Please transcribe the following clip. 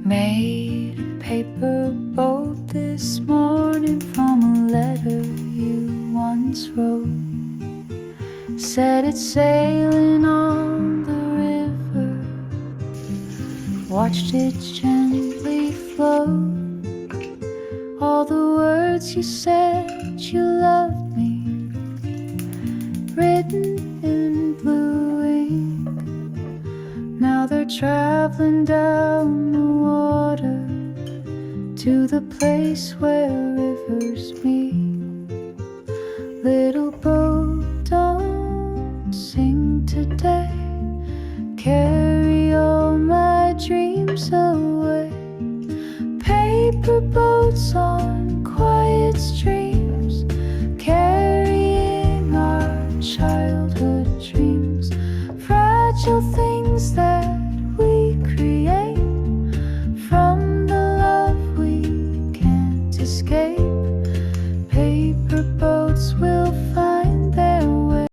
Made a paper boat this morning from a letter you once wrote. Set it sailing on the river, watched it gently float. All the words you said you loved me, written in blue ink. Now they're traveling down the water to the place where rivers meet. Little boat, don't sing today. Carry all my dreams away. Paper boats on quiet streams, carrying our childhood dreams. Fragile things that